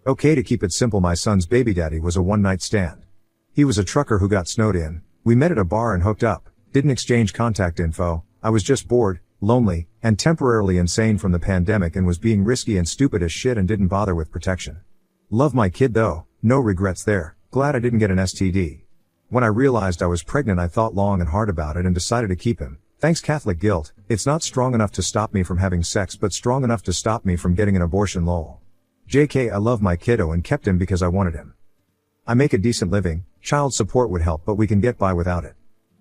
Okay, to keep it simple, my son's baby daddy was a one-night stand. He was a trucker who got snowed in. We met at a bar and hooked up. Didn't exchange contact info. I was just bored, lonely, and temporarily insane from the pandemic and was being risky and stupid as shit and didn't bother with protection. Love my kid though, no regrets there. Glad I didn't get an STD. When I realized I was pregnant, I thought long and hard about it and decided to keep him. Thanks Catholic guilt. It's not strong enough to stop me from having sex, but strong enough to stop me from getting an abortion, lol. JK, I love my kiddo and kept him because I wanted him. I make a decent living, child support would help, but we can get by without it.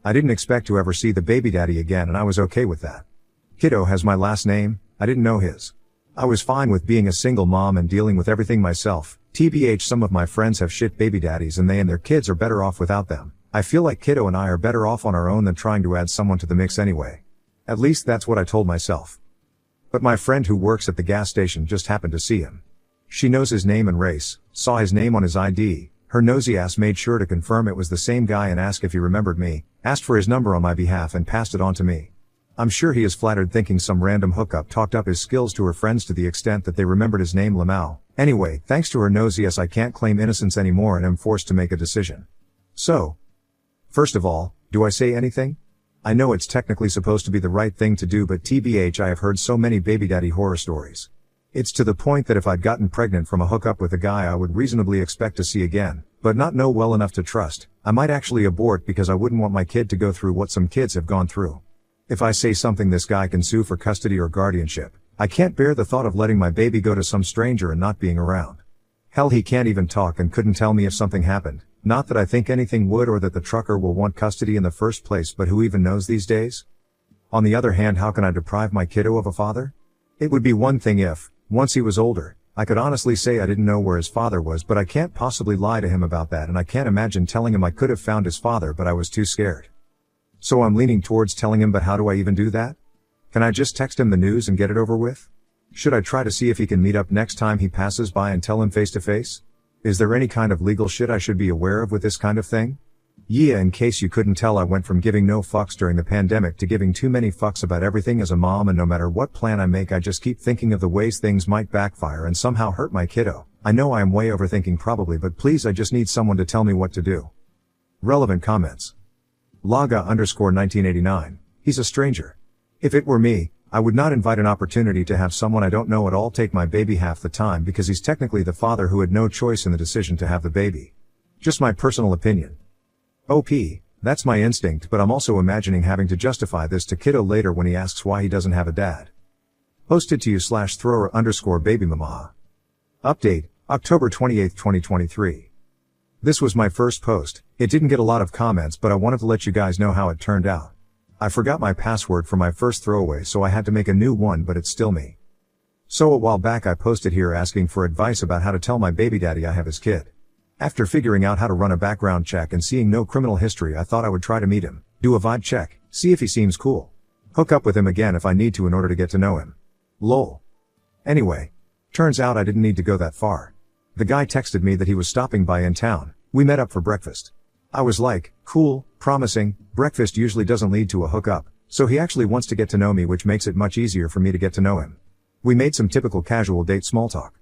I didn't expect to ever see the baby daddy again and I was okay with that. Kiddo has my last name, I didn't know his. I was fine with being a single mom and dealing with everything myself. TBH, some of my friends have shit baby daddies and they and their kids are better off without them. I feel like kiddo and I are better off on our own than trying to add someone to the mix anyway. At least that's what I told myself. But my friend who works at the gas station just happened to see him. She knows his name and race, saw his name on his ID. Her nosy ass made sure to confirm it was the same guy and asked if he remembered me, asked for his number on my behalf and passed it on to me. I'm sure he is flattered thinking some random hookup talked up his skills to her friends to the extent that they remembered his name Lamau. Anyway, thanks to her nosy ass I can't claim innocence anymore and am forced to make a decision. So, first of all, do I say anything? I know it's technically supposed to be the right thing to do, but TBH, I have heard so many baby daddy horror stories. It's to the point that if I'd gotten pregnant from a hookup with a guy I would reasonably expect to see again, but not know well enough to trust, I might actually abort because I wouldn't want my kid to go through what some kids have gone through. If I say something, this guy can sue for custody or guardianship. I can't bear the thought of letting my baby go to some stranger and not being around. Hell, he can't even talk and couldn't tell me if something happened. Not that I think anything would or that the trucker will want custody in the first place, but who even knows these days? On the other hand, how can I deprive my kiddo of a father? It would be one thing if, once he was older, I could honestly say I didn't know where his father was, but I can't possibly lie to him about that, and I can't imagine telling him I could have found his father, but I was too scared. So I'm leaning towards telling him, but how do I even do that? Can I just text him the news and get it over with? Should I try to see if he can meet up next time he passes by and tell him face to face? Is there any kind of legal shit I should be aware of with this kind of thing? Yeah, in case you couldn't tell, I went from giving no fucks during the pandemic to giving too many fucks about everything as a mom, and no matter what plan I make I just keep thinking of the ways things might backfire and somehow hurt my kiddo. I know I am way overthinking probably, but please, I just need someone to tell me what to do. Relevant comments. Laga_1989. He's a stranger. If it were me, I would not invite an opportunity to have someone I don't know at all take my baby half the time because he's technically the father who had no choice in the decision to have the baby. Just my personal opinion. OP, that's my instinct, but I'm also imagining having to justify this to kiddo later when he asks why he doesn't have a dad. Posted to you /thrower_babymama. Update, October 28, 2023. This was my first post. It didn't get a lot of comments, but I wanted to let you guys know how it turned out. I forgot my password for my first throwaway, so I had to make a new one, but it's still me. So a while back I posted here asking for advice about how to tell my baby daddy I have his kid. After figuring out how to run a background check and seeing no criminal history, I thought I would try to meet him, do a vibe check, see if he seems cool. Hook up with him again if I need to in order to get to know him. Lol. Anyway, turns out I didn't need to go that far. The guy texted me that he was stopping by in town. We met up for breakfast. I was like, cool, promising. Breakfast usually doesn't lead to a hookup, so he actually wants to get to know me, which makes it much easier for me to get to know him. We made some typical casual date small talk.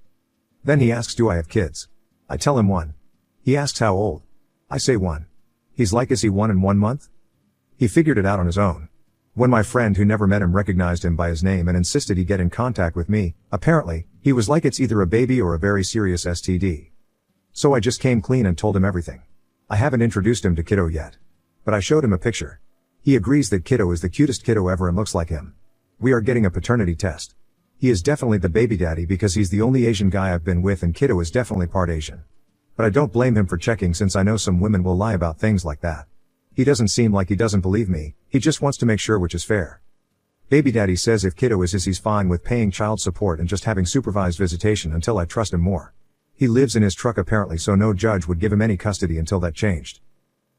Then he asks, do I have kids? I tell him 1. He asks how old. I say 1. He's like, is he 1 in 1 month? He figured it out on his own. When my friend who never met him recognized him by his name and insisted he get in contact with me, apparently, he was like, it's either a baby or a very serious STD. So I just came clean and told him everything. I haven't introduced him to kiddo yet. But I showed him a picture. He agrees that kiddo is the cutest kiddo ever and looks like him. We are getting a paternity test. He is definitely the baby daddy because he's the only Asian guy I've been with, and kiddo is definitely part Asian. But I don't blame him for checking, since I know some women will lie about things like that. He doesn't seem like he doesn't believe me, he just wants to make sure, which is fair. Baby daddy says if kiddo is his, he's fine with paying child support and just having supervised visitation until I trust him more. He lives in his truck apparently, so no judge would give him any custody until that changed.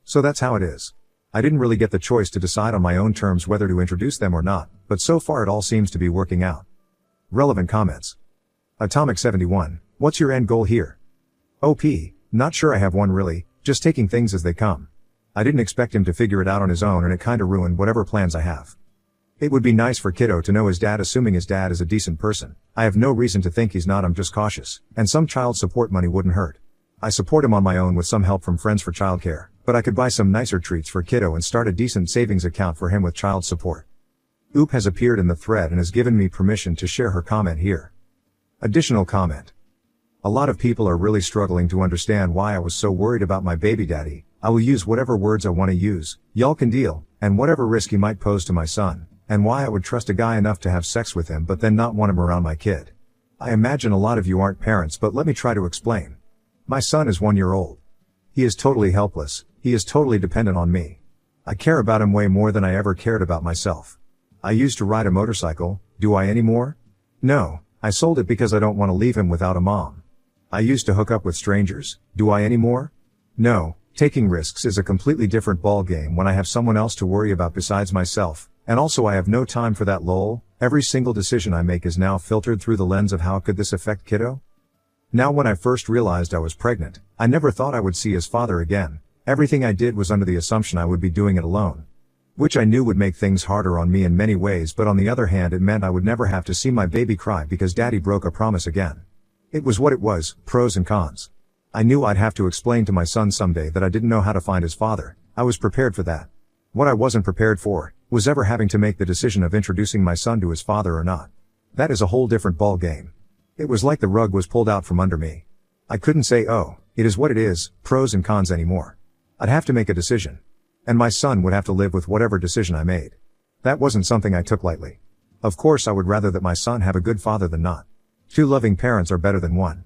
So that's how it is. I didn't really get the choice to decide on my own terms whether to introduce them or not, but so far it all seems to be working out. Relevant comments. Atomic71, what's your end goal here? OP, not sure I have one really, just taking things as they come. I didn't expect him to figure it out on his own, and it kinda ruined whatever plans I have. It would be nice for Kiddo to know his dad, assuming his dad is a decent person. I have no reason to think he's not, I'm just cautious. And some child support money wouldn't hurt. I support him on my own with some help from friends for childcare, but I could buy some nicer treats for Kiddo and start a decent savings account for him with child support. Oop has appeared in the thread and has given me permission to share her comment here. Additional comment. A lot of people are really struggling to understand why I was so worried about my baby daddy. I will use whatever words I want to use, y'all can deal, and whatever risk he might pose to my son, and why I would trust a guy enough to have sex with him but then not want him around my kid. I imagine a lot of you aren't parents, but let me try to explain. My son is 1 year old. He is totally helpless, he is totally dependent on me. I care about him way more than I ever cared about myself. I used to ride a motorcycle, do I anymore? No, I sold it because I don't want to leave him without a mom. I used to hook up with strangers, do I anymore? No, taking risks is a completely different ball game when I have someone else to worry about besides myself, and also I have no time for that lol. Every single decision I make is now filtered through the lens of how could this affect Kiddo? Now when I first realized I was pregnant, I never thought I would see his father again. Everything I did was under the assumption I would be doing it alone. Which I knew would make things harder on me in many ways, but on the other hand it meant I would never have to see my baby cry because daddy broke a promise again. It was what it was, pros and cons. I knew I'd have to explain to my son someday that I didn't know how to find his father. I was prepared for that. What I wasn't prepared for was ever having to make the decision of introducing my son to his father or not. That is a whole different ball game. It was like the rug was pulled out from under me. I couldn't say, oh, it is what it is, pros and cons anymore. I'd have to make a decision. And my son would have to live with whatever decision I made. That wasn't something I took lightly. Of course I would rather that my son have a good father than not. 2 loving parents are better than 1.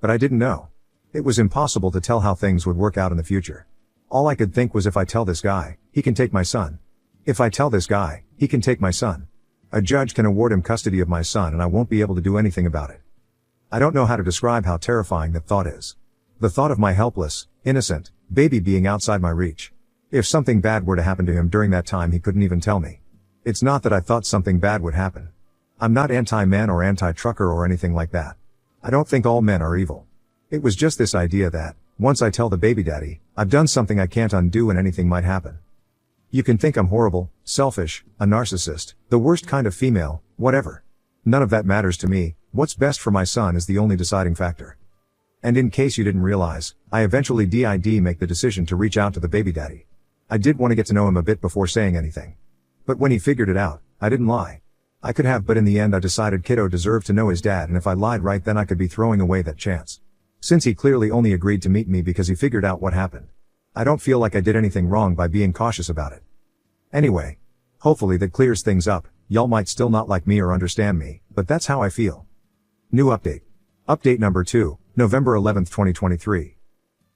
But I didn't know. It was impossible to tell how things would work out in the future. All I could think was if I tell this guy, he can take my son. If I tell this guy, he can take my son. A judge can award him custody of my son and I won't be able to do anything about it. I don't know how to describe how terrifying that thought is. The thought of my helpless, innocent, baby being outside my reach. If something bad were to happen to him during that time he couldn't even tell me. It's not that I thought something bad would happen. I'm not anti-man or anti-trucker or anything like that. I don't think all men are evil. It was just this idea that, once I tell the baby daddy, I've done something I can't undo and anything might happen. You can think I'm horrible, selfish, a narcissist, the worst kind of female, whatever. None of that matters to me. What's best for my son is the only deciding factor. And in case you didn't realize, I eventually did make the decision to reach out to the baby daddy. I did want to get to know him a bit before saying anything. But when he figured it out, I didn't lie. I could have, but in the end I decided Kiddo deserved to know his dad, and if I lied right then I could be throwing away that chance. Since he clearly only agreed to meet me because he figured out what happened. I don't feel like I did anything wrong by being cautious about it. Anyway. Hopefully that clears things up. Y'all might still not like me or understand me, but that's how I feel. New update. Update number 2, November 11th, 2023.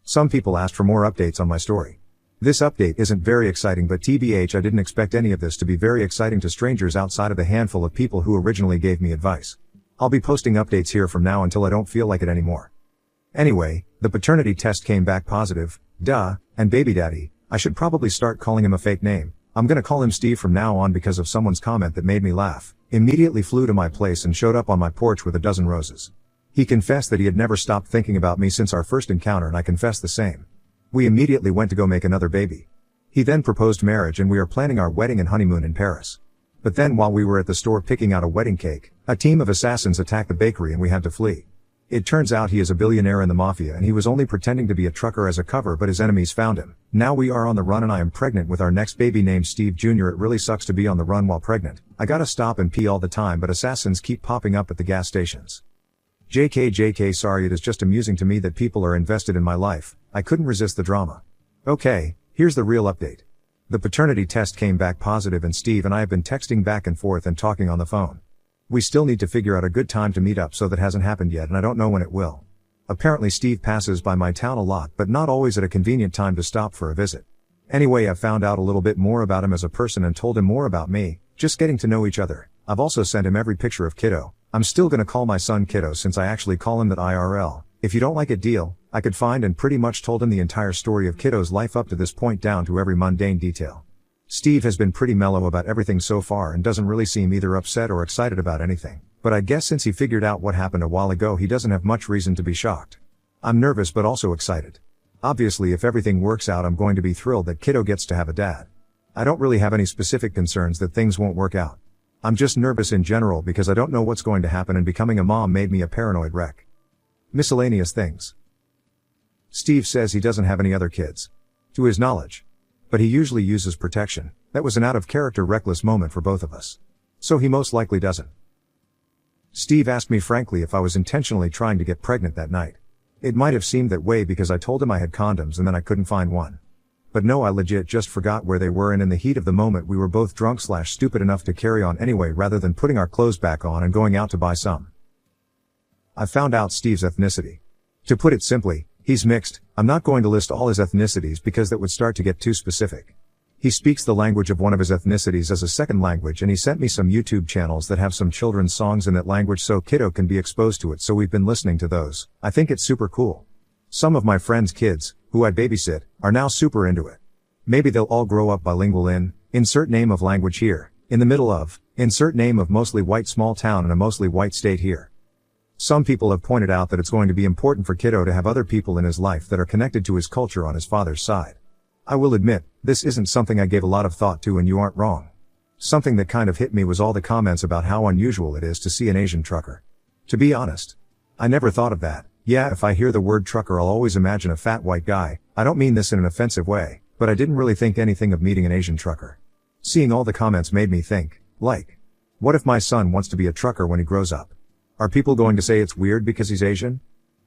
Some people asked for more updates on my story. This update isn't very exciting, but TBH, I didn't expect any of this to be very exciting to strangers outside of the handful of people who originally gave me advice. I'll be posting updates here from now until I don't feel like it anymore. Anyway, the paternity test came back positive, duh, and baby daddy, I should probably start calling him a fake name. I'm gonna call him Steve from now on because of someone's comment that made me laugh. Immediately flew to my place and showed up on my porch with a dozen roses. He confessed that he had never stopped thinking about me since our first encounter, and I confessed the same. We immediately went to go make another baby. He then proposed marriage and we are planning our wedding and honeymoon in Paris. But then while we were at the store picking out a wedding cake, a team of assassins attacked the bakery and we had to flee. It turns out he is a billionaire in the mafia and he was only pretending to be a trucker as a cover, but his enemies found him. Now we are on the run and I am pregnant with our next baby named Steve Jr. It really sucks to be on the run while pregnant. I gotta stop and pee all the time, but assassins keep popping up at the gas stations. JK, sorry, it is just amusing to me that people are invested in my life. I couldn't resist the drama. Okay, here's the real update. The paternity test came back positive and Steve and I have been texting back and forth and talking on the phone. We still need to figure out a good time to meet up, so that hasn't happened yet and I don't know when it will. Apparently Steve passes by my town a lot, but not always at a convenient time to stop for a visit. Anyway, I found out a little bit more about him as a person and told him more about me, just getting to know each other. I've also sent him every picture of Kiddo. I'm still gonna call my son Kiddo since I actually call him that IRL. If you don't like it, deal. I could find and pretty much told him the entire story of Kiddo's life up to this point down to every mundane detail. Steve has been pretty mellow about everything so far and doesn't really seem either upset or excited about anything. But I guess since he figured out what happened a while ago he doesn't have much reason to be shocked. I'm nervous but also excited. Obviously if everything works out I'm going to be thrilled that Kiddo gets to have a dad. I don't really have any specific concerns that things won't work out. I'm just nervous in general because I don't know what's going to happen, and becoming a mom made me a paranoid wreck. Miscellaneous things. Steve says he doesn't have any other kids, to his knowledge. But he usually uses protection. That was an out-of-character reckless moment for both of us. So he most likely doesn't. Steve asked me frankly if I was intentionally trying to get pregnant that night. It might have seemed that way because I told him I had condoms and then I couldn't find one. But no, I legit just forgot where they were, and in the heat of the moment we were both drunk/stupid enough to carry on anyway rather than putting our clothes back on and going out to buy some. I found out Steve's ethnicity. To put it simply, he's mixed. I'm not going to list all his ethnicities because that would start to get too specific. He speaks the language of one of his ethnicities as a second language, and he sent me some YouTube channels that have some children's songs in that language so kiddo can be exposed to it, so we've been listening to those. I think it's super cool. Some of my friends' kids, who I babysit, are now super into it. Maybe they'll all grow up bilingual in, insert name of language here, in the middle of, insert name of mostly white small town in a mostly white state here. Some people have pointed out that it's going to be important for kiddo to have other people in his life that are connected to his culture on his father's side. I will admit, this isn't something I gave a lot of thought to, and you aren't wrong. Something that kind of hit me was all the comments about how unusual it is to see an Asian trucker. To be honest, I never thought of that. Yeah, if I hear the word trucker I'll always imagine a fat white guy. I don't mean this in an offensive way, but I didn't really think anything of meeting an Asian trucker. Seeing all the comments made me think, like, what if my son wants to be a trucker when he grows up? Are people going to say it's weird because he's Asian?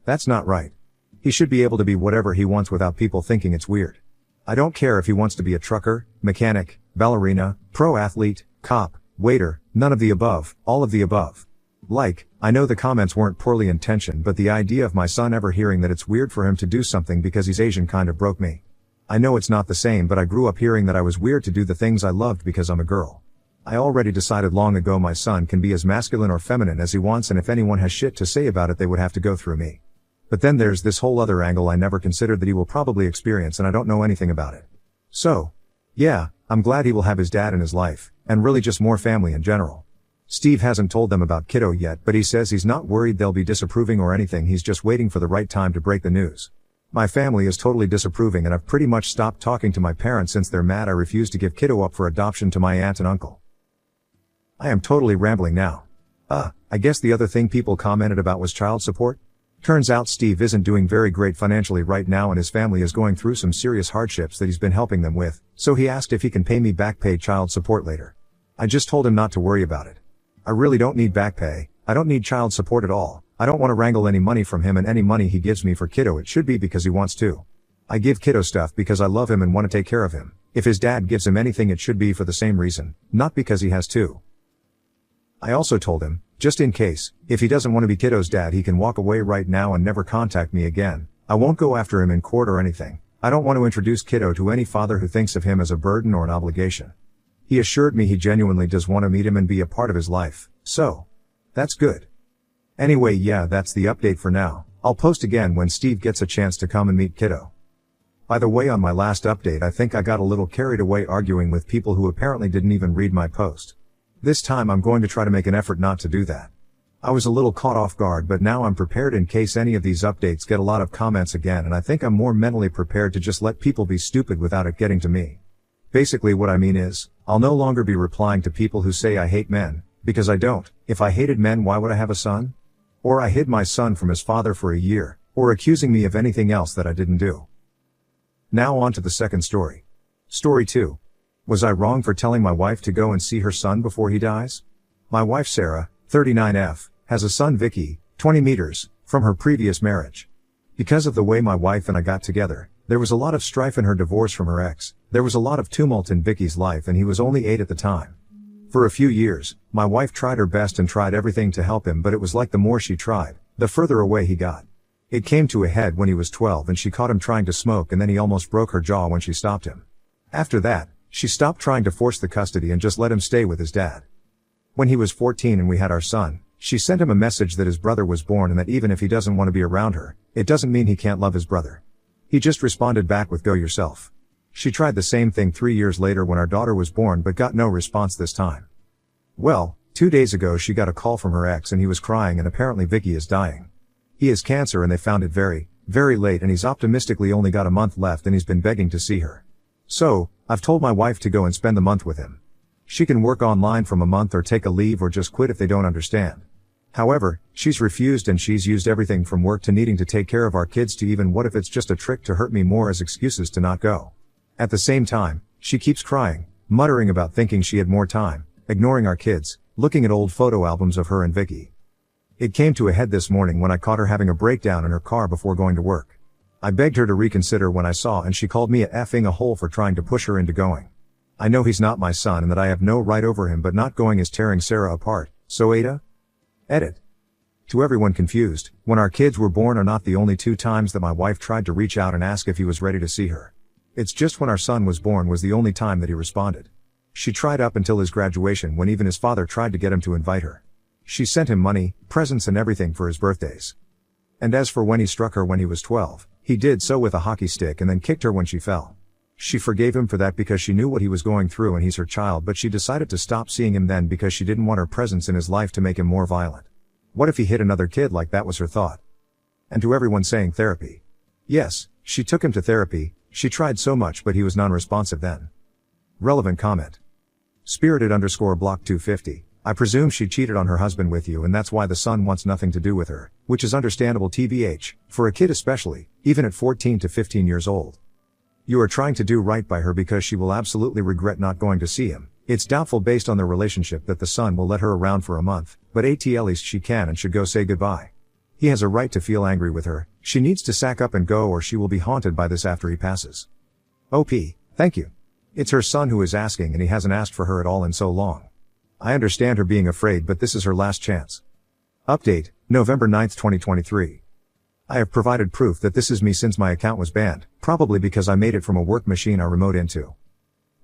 That's not right. He should be able to be whatever he wants without people thinking it's weird. I don't care if he wants to be a trucker, mechanic, ballerina, pro athlete, cop, waiter, none of the above, all of the above. Like, I know the comments weren't poorly intentioned, but the idea of my son ever hearing that it's weird for him to do something because he's Asian kind of broke me. I know it's not the same, but I grew up hearing that I was weird to do the things I loved because I'm a girl. I already decided long ago my son can be as masculine or feminine as he wants, and if anyone has shit to say about it they would have to go through me. But then there's this whole other angle I never considered that he will probably experience, and I don't know anything about it. So, yeah, I'm glad he will have his dad in his life, and really just more family in general. Steve hasn't told them about kiddo yet, but he says he's not worried they'll be disapproving or anything, he's just waiting for the right time to break the news. My family is totally disapproving, and I've pretty much stopped talking to my parents since they're mad I refused to give kiddo up for adoption to my aunt and uncle. I am totally rambling now. I guess the other thing people commented about was child support. Turns out Steve isn't doing very great financially right now, and his family is going through some serious hardships that he's been helping them with, so he asked if he can pay me back pay child support later. I just told him not to worry about it. I really don't need back pay. I don't need child support at all. I don't want to wrangle any money from him, and any money he gives me for kiddo, it should be because he wants to. I give kiddo stuff because I love him and want to take care of him. If his dad gives him anything it should be for the same reason, not because he has to. I also told him, just in case, if he doesn't want to be kiddo's dad he can walk away right now and never contact me again. I won't go after him in court or anything. I don't want to introduce kiddo to any father who thinks of him as a burden or an obligation. He assured me he genuinely does want to meet him and be a part of his life, so that's good. Anyway, yeah, that's the update for now. I'll post again when Steve gets a chance to come and meet kiddo. By the way, on my last update I think I got a little carried away arguing with people who apparently didn't even read my post. This time I'm going to try to make an effort not to do that. I was a little caught off guard, but now I'm prepared in case any of these updates get a lot of comments again, and I think I'm more mentally prepared to just let people be stupid without it getting to me. Basically what I mean is, I'll no longer be replying to people who say I hate men, because I don't. If I hated men, why would I have a son? Or I hid my son from his father for a year, or accusing me of anything else that I didn't do. Now on to the second story. Story 2. Was I wrong for telling my wife to go and see her son before he dies? My wife Sarah, 39F, has a son Vicky, 20 meters, from her previous marriage. Because of the way my wife and I got together, there was a lot of strife in her divorce from her ex. There was a lot of tumult in Vicky's life, and he was only 8 at the time. For a few years, my wife tried her best and tried everything to help him, but it was like the more she tried, the further away he got. It came to a head when he was 12 and she caught him trying to smoke, and then he almost broke her jaw when she stopped him. After that, she stopped trying to force the custody and just let him stay with his dad. When he was 14 and we had our son, she sent him a message that his brother was born and that even if he doesn't want to be around her, it doesn't mean he can't love his brother. He just responded back with "go yourself." She tried the same thing 3 years later when our daughter was born, but got no response this time. Well, 2 days ago she got a call from her ex and he was crying, and apparently Vicky is dying. He has cancer and they found it very, very late, and he's optimistically only got a month left, and he's been begging to see her. So, I've told my wife to go and spend the month with him. She can work online from a month or take a leave or just quit if they don't understand. However, she's refused and she's used everything from work to needing to take care of our kids to even what if it's just a trick to hurt me more as excuses to not go. At the same time, she keeps crying, muttering about thinking she had more time, ignoring our kids, looking at old photo albums of her and Vicky. It came to a head this morning when I caught her having a breakdown in her car before going to work. I begged her to reconsider when I saw and she called me a effing a hole for trying to push her into going. I know he's not my son and that I have no right over him, but not going is tearing Sarah apart, so Ada? Edit. To everyone confused, when our kids were born are not the only 2 times that my wife tried to reach out and ask if he was ready to see her. It's just when our son was born was the only time that he responded. She tried up until his graduation when even his father tried to get him to invite her. She sent him money, presents and everything for his birthdays. And as for when he struck her when he was 12, he did so with a hockey stick and then kicked her when she fell. She forgave him for that because she knew what he was going through and he's her child, but she decided to stop seeing him then because she didn't want her presence in his life to make him more violent. What if he hit another kid? Like that was her thought. And to everyone saying therapy. Yes, she took him to therapy, she tried so much but he was non-responsive then. Relevant comment. Spirited_block 250. I presume she cheated on her husband with you and that's why the son wants nothing to do with her, which is understandable TBH, for a kid especially, even at 14 to 15 years old. You are trying to do right by her because she will absolutely regret not going to see him. It's doubtful based on their relationship that the son will let her around for a month, but at least she can and should go say goodbye. He has a right to feel angry with her, she needs to sack up and go or she will be haunted by this after he passes. OP, thank you. It's her son who is asking and he hasn't asked for her at all in so long. I understand her being afraid but this is her last chance. Update, November 9, 2023. I have provided proof that this is me since my account was banned, probably because I made it from a work machine I remote into.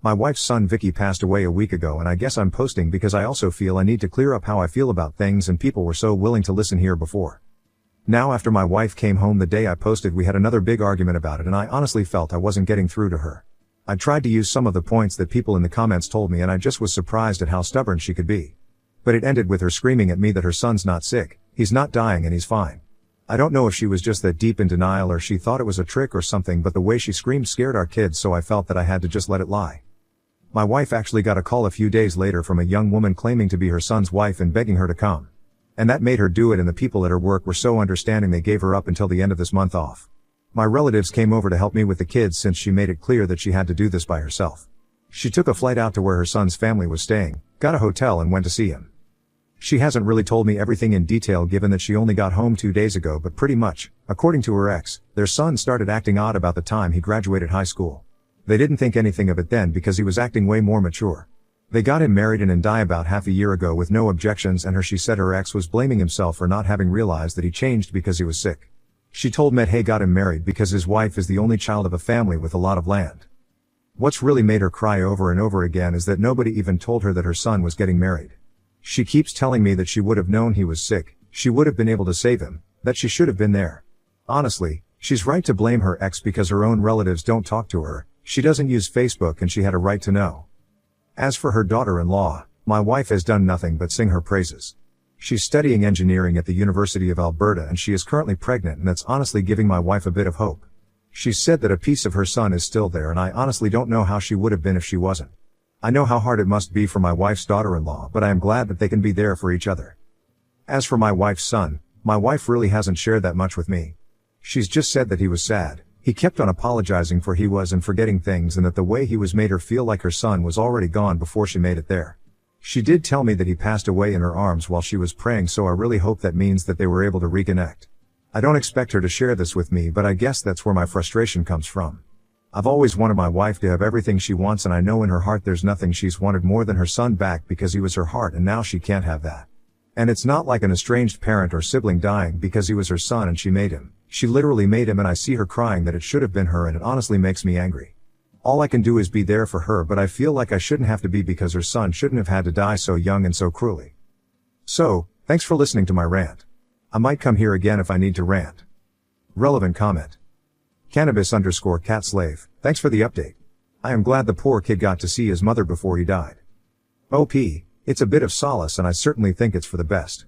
My wife's son Vicky passed away a week ago and I guess I'm posting because I also feel I need to clear up how I feel about things and people were so willing to listen here before. Now after my wife came home the day I posted we had another big argument about it and I honestly felt I wasn't getting through to her. I tried to use some of the points that people in the comments told me and I just was surprised at how stubborn she could be. But it ended with her screaming at me that her son's not sick, he's not dying and he's fine. I don't know if she was just that deep in denial or she thought it was a trick or something, but the way she screamed scared our kids, so I felt that I had to just let it lie. My wife actually got a call a few days later from a young woman claiming to be her son's wife and begging her to come. And that made her do it and the people at her work were so understanding they gave her up until the end of this month off. My relatives came over to help me with the kids since she made it clear that she had to do this by herself. She took a flight out to where her son's family was staying, got a hotel and went to see him. She hasn't really told me everything in detail given that she only got home 2 days ago, but pretty much, according to her ex, their son started acting odd about the time he graduated high school. They didn't think anything of it then because he was acting way more mature. They got him married in India about half a year ago with no objections and she said her ex was blaming himself for not having realized that he changed because he was sick. She told Medhay got him married because his wife is the only child of a family with a lot of land. What's really made her cry over and over again is that nobody even told her that her son was getting married. She keeps telling me that she would have known he was sick, she would have been able to save him, that she should have been there. Honestly, she's right to blame her ex because her own relatives don't talk to her, she doesn't use Facebook and she had a right to know. As for her daughter-in-law, my wife has done nothing but sing her praises. She's studying engineering at the University of Alberta and she is currently pregnant and that's honestly giving my wife a bit of hope. She said that a piece of her son is still there and I honestly don't know how she would have been if she wasn't. I know how hard it must be for my wife's daughter-in-law, but I am glad that they can be there for each other. As for my wife's son, my wife really hasn't shared that much with me. She's just said that he was sad, he kept on apologizing for he was and forgetting things and that the way he was made her feel like her son was already gone before she made it there. She did tell me that he passed away in her arms while she was praying, so I really hope that means that they were able to reconnect. I don't expect her to share this with me, but I guess that's where my frustration comes from. I've always wanted my wife to have everything she wants and I know in her heart there's nothing she's wanted more than her son back because he was her heart and now she can't have that. And it's not like an estranged parent or sibling dying because he was her son and she made him. She literally made him and I see her crying that it should have been her and it honestly makes me angry. All I can do is be there for her, but I feel like I shouldn't have to be because her son shouldn't have had to die so young and so cruelly. So, thanks for listening to my rant. I might come here again if I need to rant. Relevant comment. Cannabis_cat slave, thanks for the update. I am glad the poor kid got to see his mother before he died. OP, it's a bit of solace and I certainly think it's for the best.